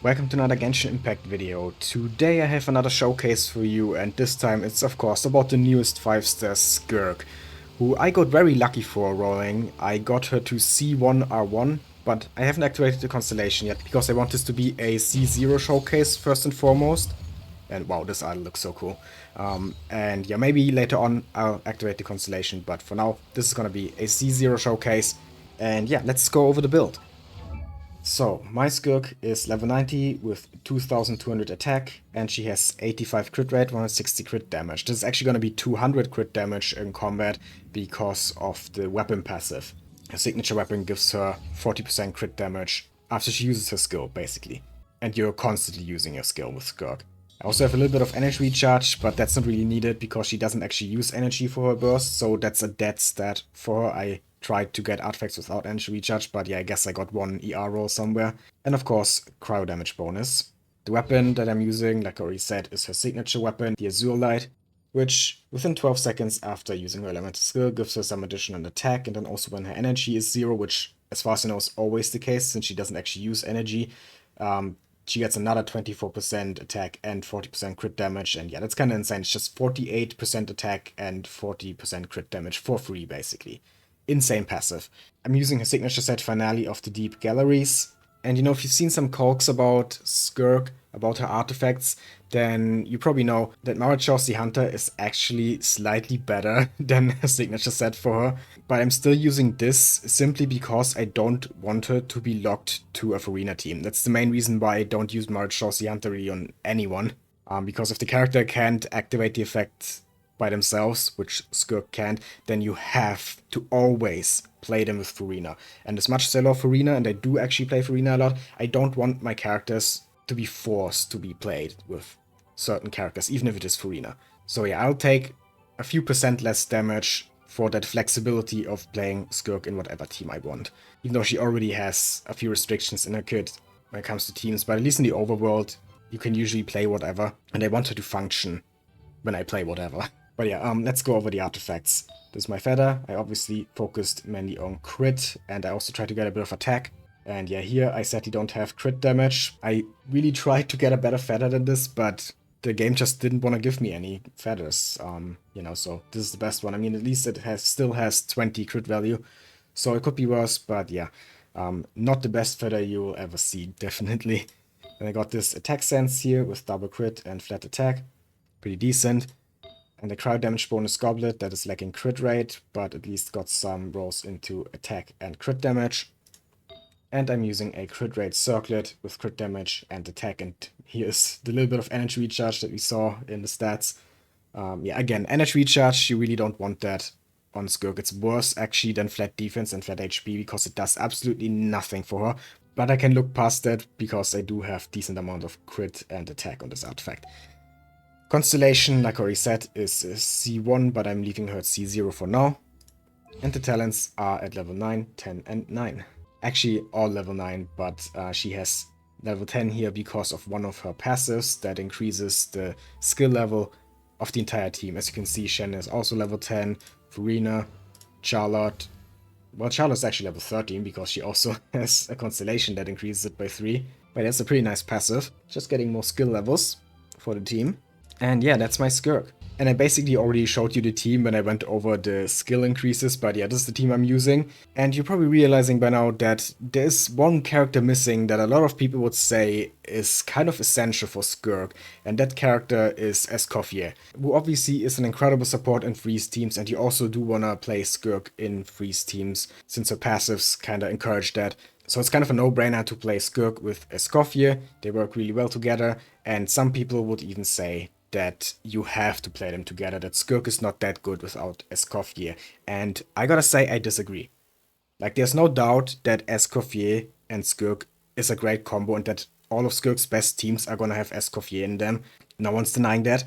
Welcome to another Genshin Impact video. Today I have another showcase for you, and this time it's of course about the newest 5-star Skirk, who I got very lucky for rolling. I got her to C1 R1, but I haven't activated the constellation yet because I want this to be a C0 showcase first and foremost. And wow, this idol looks so cool. And yeah, maybe later on I'll activate the constellation, but for now this is gonna be a C0 showcase. And yeah, let's go over the build. So, my Skirk is level 90 with 2200 attack, and she has 85 crit rate, 160 crit damage. This is actually going to be 200 crit damage in combat because of the weapon passive. Her signature weapon gives her 40% crit damage after she uses her skill, basically. And you're constantly using your skill with Skirk. I also have a little bit of energy recharge, but that's not really needed because she doesn't actually use energy for her burst, so that's a dead stat for her. I tried to get artifacts without energy recharge, but yeah, I guess I got one ER roll somewhere. And of course, cryo damage bonus. The weapon that I'm using, like I already said, is her signature weapon, the Azure Light, which within 12 seconds after using her elemental skill gives her some additional attack, and then also when her energy is 0, which as far as I know is always the case since she doesn't actually use energy, she gets another 24% attack and 40% crit damage, and yeah, that's kind of insane. It's just 48% attack and 40% crit damage for free, basically. Insane passive. I'm using her signature set Finale of the Deep Galleries, and you know, if you've seen some calcs about Skirk, about her artifacts, then you probably know that Marichos the Hunter is actually slightly better than her signature set for her. But I'm still using this simply because I don't want her to be locked to a Furina team. That's the main reason why I don't use Marichos the Hunter really on anyone. Because if the character can't activate the effect by themselves, which Skirk can't, then you have to always play them with Furina. And as much as I love Furina, and I do actually play Furina a lot, I don't want my characters to be forced to be played with certain characters, even if it is Furina. So yeah, I'll take a few percent less damage for that flexibility of playing Skirk in whatever team I want. Even though she already has a few restrictions in her kit when it comes to teams, but at least in the overworld, you can usually play whatever, and I want her to function when I play whatever. But yeah, let's go over the artifacts. This is my feather. I obviously focused mainly on crit, and I also tried to get a bit of attack. And yeah, here I sadly don't have crit damage. I really tried to get a better feather than this, but the game just didn't want to give me any feathers. You know, so this is the best one. I mean, at least it still has 20 crit value, so it could be worse, but yeah. Not the best feather you will ever see, definitely. And I got this attack sense here with double crit and flat attack. Pretty decent. And the cryo damage bonus goblet that is lacking crit rate, but at least got some rolls into attack and crit damage. And I'm using a crit rate circlet with crit damage and attack, and here's the little bit of energy recharge that we saw in the stats. Yeah, again, energy recharge, you really don't want that on Skirk. It's worse actually than flat defense and flat HP because it does absolutely nothing for her. But I can look past that because I do have decent amount of crit and attack on this artifact. Constellation, like I already said, is C1, but I'm leaving her at C0 for now. And the talents are at level 9, 10, and 9. Actually, all level 9, but she has level 10 here because of one of her passives that increases the skill level of the entire team. As you can see, Shen is also level 10, Furina, Charlotte. Well, Charlotte's actually level 13 because she also has a constellation that increases it by 3. But that's a pretty nice passive. Just getting more skill levels for the team. And yeah, that's my Skirk. And I basically already showed you the team when I went over the skill increases, but yeah, this is the team I'm using. And you're probably realizing by now that there's one character missing that a lot of people would say is kind of essential for Skirk, and that character is Escoffier, who obviously is an incredible support in freeze teams, and you also do wanna play Skirk in freeze teams, since her passives kinda encourage that. So it's kind of a no-brainer to play Skirk with Escoffier. They work really well together, and some people would even say that you have to play them together, that Skirk is not that good without Escoffier. And I gotta say, I disagree. Like, there's no doubt that Escoffier and Skirk is a great combo and that all of Skirk's best teams are gonna have Escoffier in them. No one's denying that.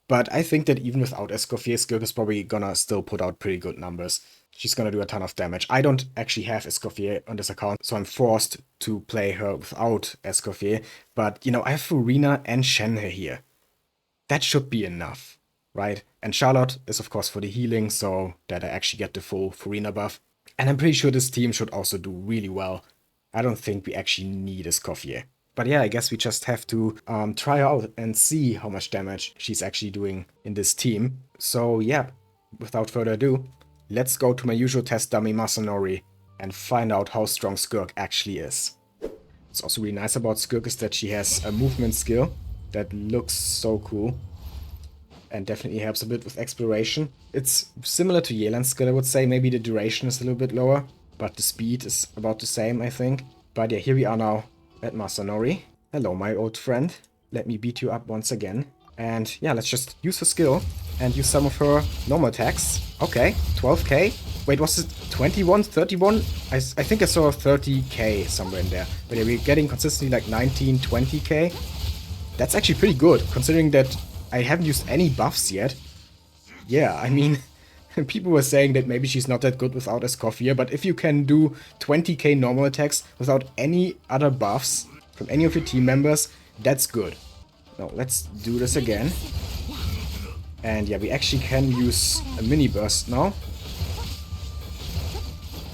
But I think that even without Escoffier, Skirk is probably gonna still put out pretty good numbers. She's gonna do a ton of damage. I don't actually have Escoffier on this account, so I'm forced to play her without Escoffier. But, you know, I have Furina and Shen here. That should be enough, right? And Charlotte is of course for the healing, so that I actually get the full Furina buff. And I'm pretty sure this team should also do really well. I don't think we actually need Escoffier. But yeah, I guess we just have to try her out and see how much damage she's actually doing in this team. So yeah, without further ado, let's go to my usual test dummy Masanori and find out how strong Skirk actually is. What's also really nice about Skirk is that she has a movement skill that looks so cool and definitely helps a bit with exploration. It's similar to Yelan's skill, I would say. Maybe the duration is a little bit lower, but the speed is about the same, I think. But yeah, here we are now at Masanori. Hello, my old friend. Let me beat you up once again. And yeah, let's just use her skill and use some of her normal attacks. Okay, 12k. Wait, was it 21, 31? I think I saw 30k somewhere in there. But yeah, we're getting consistently like 19, 20k. That's actually pretty good, considering that I haven't used any buffs yet. Yeah, I mean, people were saying that maybe she's not that good without Escoffier, but if you can do 20k normal attacks without any other buffs from any of your team members, that's good. Now, let's do this again. And yeah, we actually can use a mini burst now.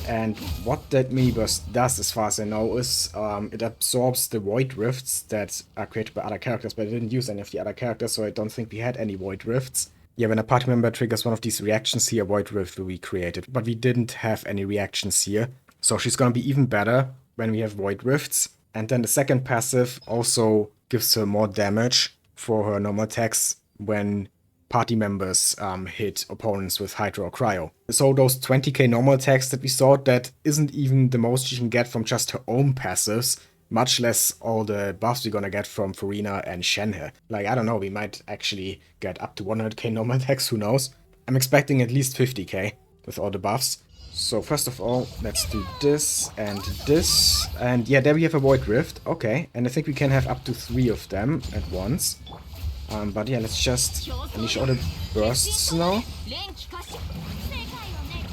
And what that mini burst does, as far as I know, is it absorbs the void rifts that are created by other characters, but I didn't use any of the other characters, so I don't think we had any void rifts. Yeah, when a party member triggers one of these reactions here, a void rift will be created, but we didn't have any reactions here. So she's gonna be even better when we have void rifts. And then the second passive also gives her more damage for her normal attacks when party members hit opponents with Hydro or Cryo. So those 20k normal attacks that we saw, that isn't even the most she can get from just her own passives, much less all the buffs we're gonna get from Furina and Shenhe. Like, I don't know, we might actually get up to 100k normal attacks, who knows? I'm expecting at least 50k with all the buffs. So first of all, let's do this, and yeah, there we have a Void Rift, okay, and I think we can have up to 3 of them at once. But yeah, let's just unleash all the bursts now.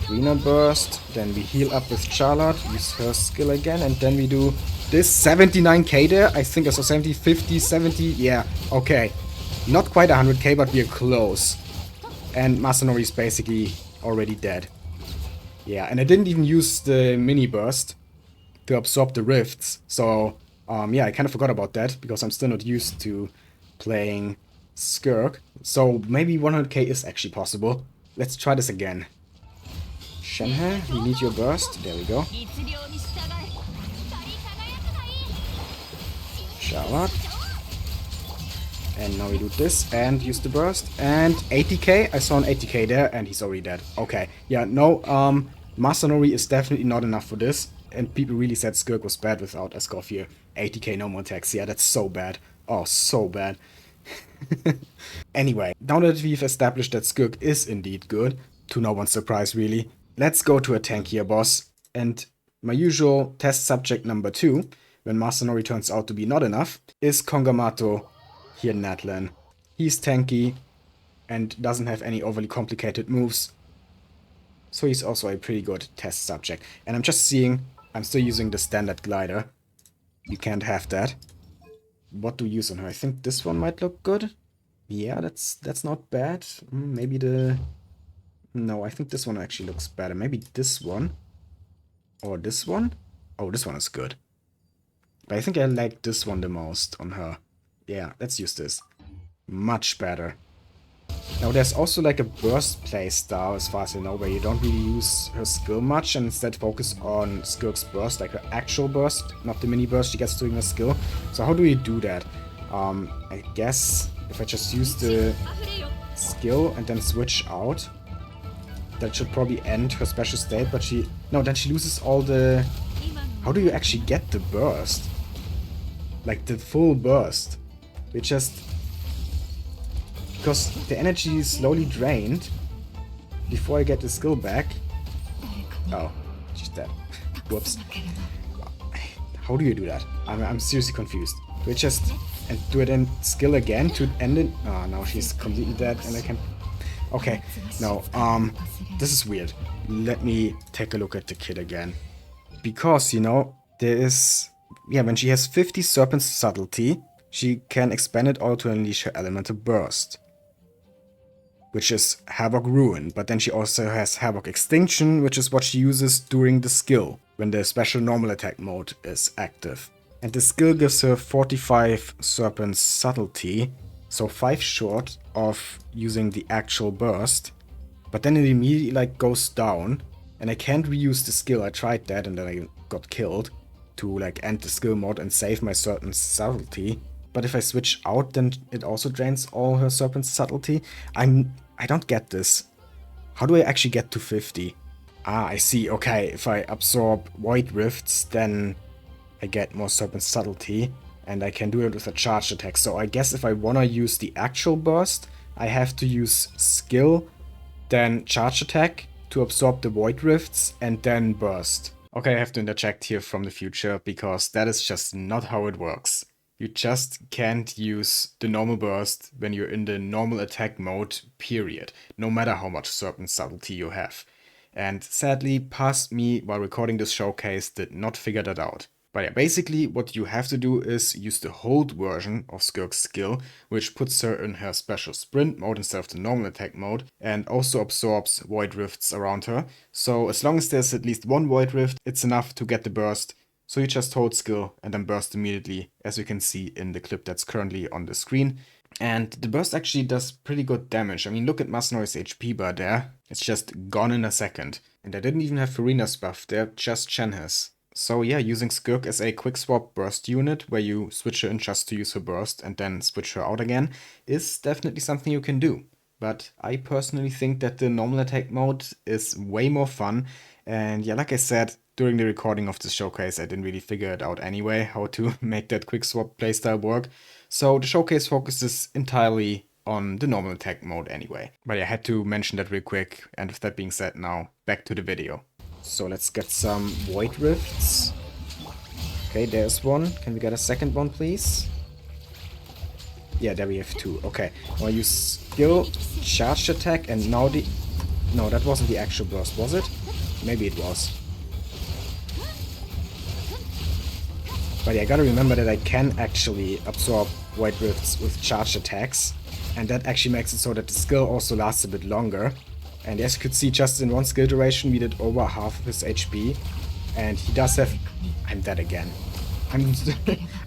Furina burst, then we heal up with Charlotte, use her skill again, and then we do this 79k there, I think I saw 70, 50, 70, yeah, okay. Not quite 100k, but we are close. And Masanori is basically already dead. Yeah, and I didn't even use the mini burst to absorb the rifts, so yeah, I kind of forgot about that, because I'm still not used to playing Skirk. So maybe 100k is actually possible. Let's try this again. Shenhe, we need your burst. There we go. Charlotte. And now we do this and use the burst. And 80k. I saw an 80k there and he's already dead. Okay. Yeah, no, Masanori is definitely not enough for this. And people really said Skirk was bad without Escoffier. 80k normal attacks. Yeah, that's so bad. Oh, so bad. Anyway, now that we've established that Skirk is indeed good, to no one's surprise really, let's go to a tankier boss. And my usual test subject number 2, when Masanori turns out to be not enough, is Kongamato here in Natlan. He's tanky and doesn't have any overly complicated moves, so he's also a pretty good test subject. And I'm just seeing, I'm still using the standard glider. You can't have that. What do we use on her? I think this one might look good. Yeah, that's not bad. Maybe the... No, I think this one actually looks better. Maybe this one. Or this one? Oh, this one is good. But I think I like this one the most on her. Yeah, let's use this. Much better. Now there's also like a burst playstyle, as far as I know, where you don't really use her skill much and instead focus on Skirk's burst, like her actual burst, not the mini burst she gets doing her skill. So how do we do that? I guess if I just use the skill and then switch out, that should probably end her special state, but she... No, then she loses all the... How do you actually get the burst? Like the full burst. We just... Because the energy is slowly drained before I get the skill back. Oh, she's dead. Whoops. How do you do that? I'm seriously confused. Do I just and do it in skill again to end it? Oh, no, she's completely dead and I can... Okay, no, this is weird. Let me take a look at the kit again. Because, you know, there is... Yeah, when she has 50 Serpent Subtlety, she can expand it all to unleash her Elemental Burst, which is Havoc Ruin, but then she also has Havoc Extinction, which is what she uses during the skill, when the special normal attack mode is active. And the skill gives her 45 Serpent Subtlety, so 5 short of using the actual burst. But then it immediately like goes down, and I can't reuse the skill. I tried that and then I got killed to like end the skill mod and save my Serpent Subtlety. But if I switch out, then it also drains all her Serpent Subtlety. I don't get this. How do I actually get to 50? Ah, I see. Okay, if I absorb Void Rifts, then I get more Serpent Subtlety, and I can do it with a charged attack. So I guess if I wanna use the actual burst, I have to use skill, then charge attack to absorb the Void Rifts, and then burst. Okay, I have to interject here from the future, because that is just not how it works. You just can't use the normal burst when you're in the normal attack mode, period. No matter how much Serpent Subtlety you have. And sadly, past me while recording this showcase did not figure that out. But yeah, basically what you have to do is use the hold version of Skirk's skill, which puts her in her special sprint mode instead of the normal attack mode, and also absorbs Void Rifts around her. So as long as there's at least one Void Rift, it's enough to get the burst. So you just hold skill and then burst immediately, as you can see in the clip that's currently on the screen. And the burst actually does pretty good damage. I mean, look at Masanori's HP bar there. It's just gone in a second. And I didn't even have Furina's buff there, just Chen has. So yeah, using Skirk as a quick swap burst unit, where you switch her in just to use her burst and then switch her out again, is definitely something you can do. But I personally think that the normal attack mode is way more fun. And yeah, like I said, during the recording of this showcase, I didn't really figure it out anyway, how to make that quick swap playstyle work. So the showcase focuses entirely on the normal attack mode anyway. But I had to mention that real quick, and with that being said now, back to the video. So let's get some Void Rifts. Okay, there's one. Can we get a second one, please? Yeah, there we have two. Okay, I'll use skill, charged attack, and now the... No, that wasn't the actual burst, was it? Maybe it was. But yeah, I gotta remember that I can actually absorb Void Rifts with charged attacks. And that actually makes it so that the skill also lasts a bit longer. And as you could see, just in one skill duration, we did over half of his HP. And he does have... I'm dead again.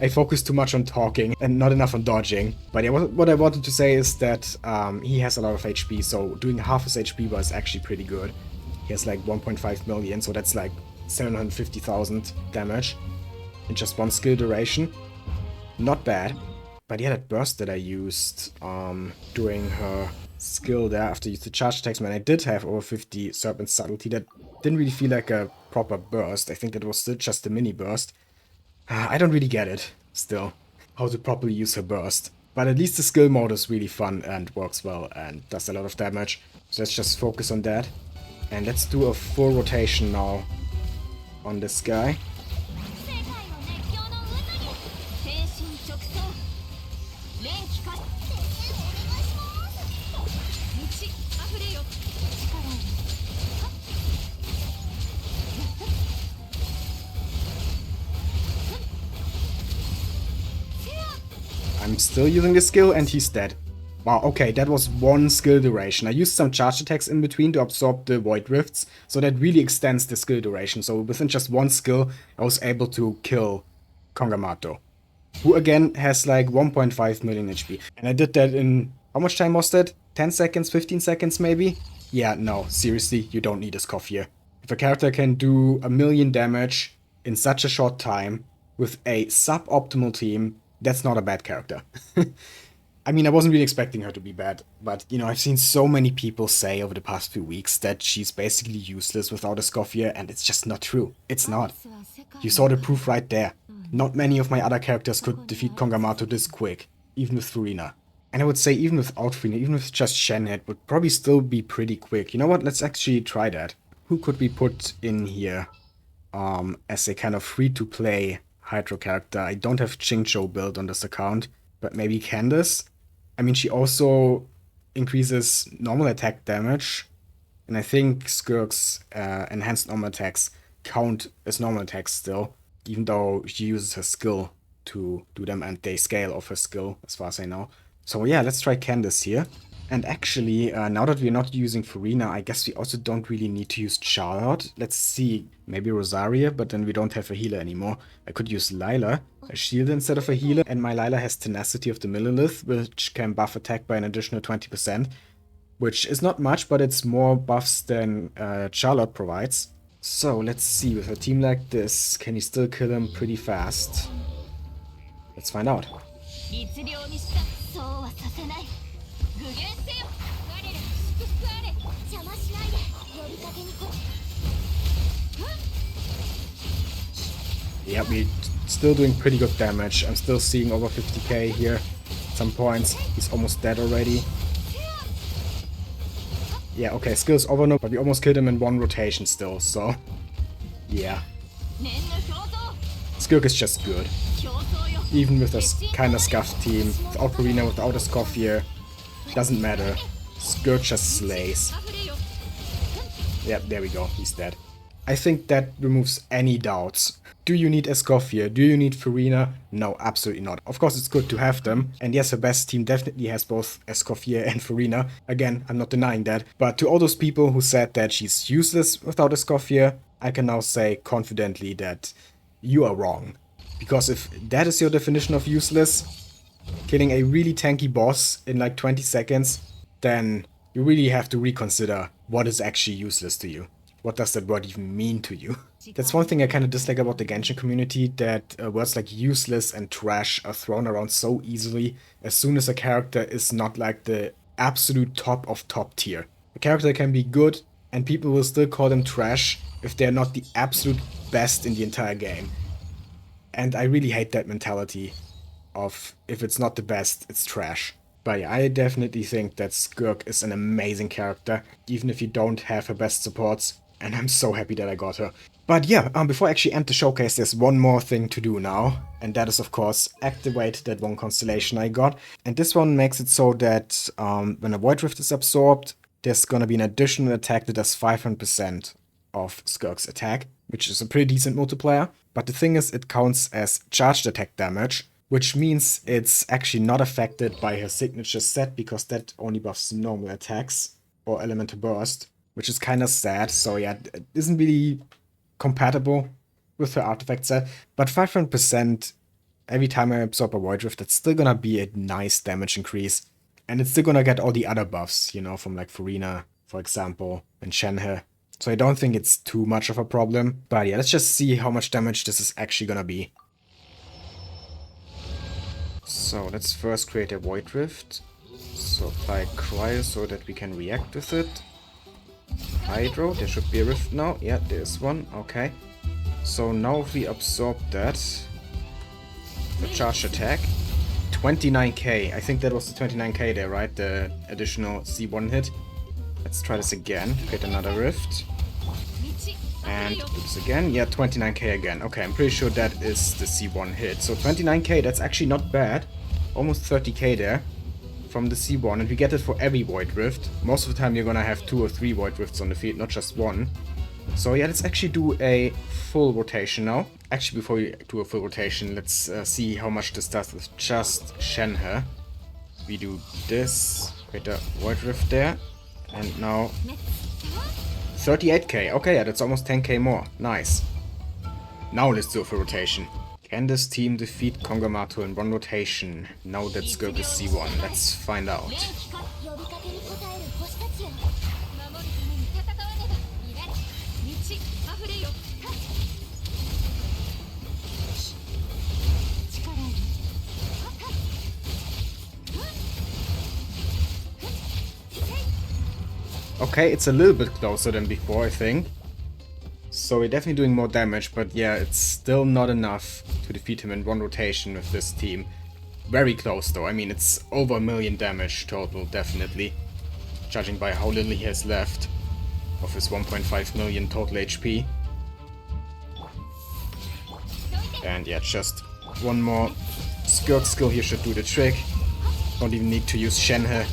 I focus too much on talking and not enough on dodging. But yeah, what I wanted to say is that he has a lot of HP, so doing half his HP was actually pretty good. He has like 1.5 million, so that's like 750,000 damage in just one skill duration. Not bad. But yeah, that burst that I used during her skill there after you used the charge attacks, man, I did have over 50 Serpent Subtlety. That didn't really feel like a proper burst. I think that was still just a mini burst. I don't really get it, still, how to properly use her burst. But at least the skill mode is really fun and works well and does a lot of damage. So let's just focus on that. And let's do a full rotation now on this guy. I'm still using the skill and he's dead. Wow, okay, that was one skill duration. I used some charge attacks in between to absorb the Void Rifts, so that really extends the skill duration. So within just one skill, I was able to kill Kongamato, who again has like 1.5 million HP. And I did that in, how much time was that? 10 seconds, 15 seconds maybe? Yeah, no, seriously, you don't need Escoffier. If a character can do 1 million damage in such a short time with a suboptimal team, that's not a bad character. I mean, I wasn't really expecting her to be bad, but, you know, I've seen so many people say over the past few weeks that she's basically useless without Escoffier, and it's just not true. It's not. You saw the proof right there. Not many of my other characters could defeat Kongamato this quick, even with Furina. And I would say even without Furina, even with just Shen, it would probably still be pretty quick. You know what? Let's actually try that. Who could we put in here as a kind of free-to-play Hydro character? I don't have Chingcho built on this account, but maybe Candace? I mean, she also increases normal attack damage, and I think Skirk's enhanced normal attacks count as normal attacks still, even though she uses her skill to do them, and they scale off her skill, as far as I know. So yeah, let's try Candace here. And actually, now that we're not using Furina, I guess we also don't really need to use Charlotte. Let's see, maybe Rosaria, but then we don't have a healer anymore. I could use Lila, a shield instead of a healer, and my Lila has Tenacity of the Millilith, which can buff attack by an additional 20%, which is not much, but it's more buffs than Charlotte provides. So let's see, with a team like this, can you still kill him pretty fast? Let's find out. Yeah, we're still doing pretty good damage. I'm still seeing over 50k here at some points. He's almost dead already. Yeah, okay, skill's over now, but we almost killed him in one rotation still, so... yeah. Skirk is just good. Even with a kinda scuffed team, without Furina, without Escoffier, doesn't matter. Skirk just slays. Yep, there we go, he's dead. I think that removes any doubts. Do you need Escoffier? Do you need Furina? No, absolutely not. Of course, it's good to have them. And yes, her best team definitely has both Escoffier and Furina. Again, I'm not denying that. But to all those people who said that she's useless without Escoffier, I can now say confidently that you are wrong. Because if that is your definition of useless, killing a really tanky boss in like 20 seconds, then you really have to reconsider what is actually useless to you. What does that word even mean to you? That's one thing I kind of dislike about the Genshin community, that words like useless and trash are thrown around so easily as soon as a character is not like the absolute top of top tier. A character can be good and people will still call them trash if they're not the absolute best in the entire game. And I really hate that mentality of if it's not the best, it's trash. But yeah, I definitely think that Skirk is an amazing character, even if you don't have her best supports. And I'm so happy that I got her. But yeah, before I actually end the showcase, there's one more thing to do now. And that is, of course, activate that one constellation I got. And this one makes it so that when a Void Rift is absorbed, there's gonna be an additional attack that does 500% of Skirk's attack, which is a pretty decent multiplier. But the thing is, it counts as charged attack damage, which means it's actually not affected by her signature set, because that only buffs normal attacks or elemental burst, which is kind of sad. So yeah, it isn't really compatible with her artifact set, but 500% every time I absorb a Void Rift, that's still gonna be a nice damage increase. And it's still gonna get all the other buffs, you know, from like Furina, for example, and Shenhe. So I don't think it's too much of a problem. But yeah, let's just see how much damage this is actually gonna be. So let's first create a Void Rift. So apply Cryo so that we can react with it. Hydro, there should be a rift now. Yeah, there's one. Okay. So now if we absorb that, the charged attack, 29k. I think that was the 29k there, right? The additional C1 hit. Let's try this again. Create another rift. And do this again. Yeah, 29k again. Okay, I'm pretty sure that is the C1 hit. So 29k, that's actually not bad. Almost 30k there from the C1, and we get it for every Void Rift. Most of the time you're gonna have 2 or 3 Void Rifts on the field, not just one. So yeah, let's actually do a full rotation now. Actually, before we do a full rotation, let's see how much this does with just Shenhe. We do this, create a Void Rift there, and now 38k. Okay, yeah, that's almost 10k more. Nice. Now let's do a full rotation. Can this team defeat Kongamato in one rotation now that Skirk is C1? Let's find out. Okay, it's a little bit closer than before, I think. So we're definitely doing more damage, but yeah, it's still not enough to defeat him in one rotation with this team. Very close though. I mean, it's over 1 million damage total, definitely. Judging by how little he has left of his 1.5 million total HP. And yeah, just one more Skirk skill here should do the trick. Don't even need to use Shenhe.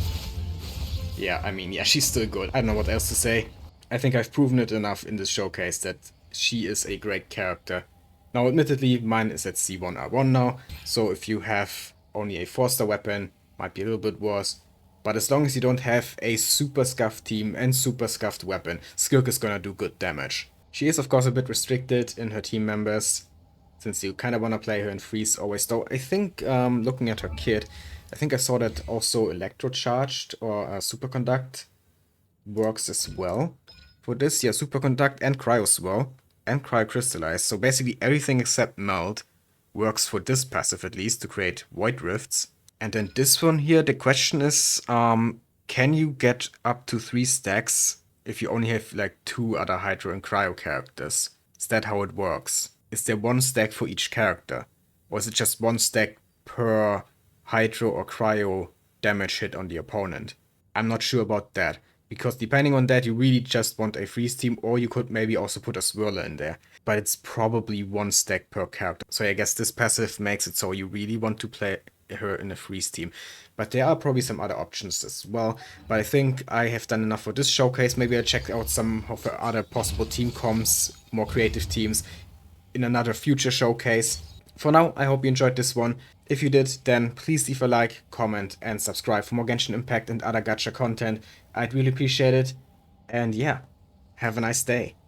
Yeah, I mean, yeah, she's still good. I don't know what else to say. I think I've proven it enough in this showcase that she is a great character. Now, admittedly, mine is at C1R1 now, so if you have only a 4-star weapon, might be a little bit worse. But as long as you don't have a super scuffed team and super scuffed weapon, Skirk is gonna do good damage. She is of course a bit restricted in her team members, since you kind of want to play her in freeze always. Though I think, looking at her kit, I think I saw that also Electrocharged or Superconduct works as well. For this, yeah, Superconduct and Cryoswell and Cryocrystallize. So basically everything except Melt works for this passive at least to create Void Rifts. And then this one here, the question is, can you get up to 3 stacks if you only have like 2 other Hydro and Cryo characters? Is that how it works? Is there 1 stack for each character? Or is it just 1 stack per Hydro or Cryo damage hit on the opponent? I'm not sure about that, because depending on that you really just want a freeze team, or you could maybe also put a Swirler in there. But it's probably 1 stack per character. So I guess this passive makes it so you really want to play her in a freeze team. But there are probably some other options as well. But I think I have done enough for this showcase. Maybe I'll check out some of the other possible team comps, more creative teams, in another future showcase. For now, I hope you enjoyed this one. If you did, then please leave a like, comment, and subscribe for more Genshin Impact and other gacha content. I'd really appreciate it. And yeah, have a nice day.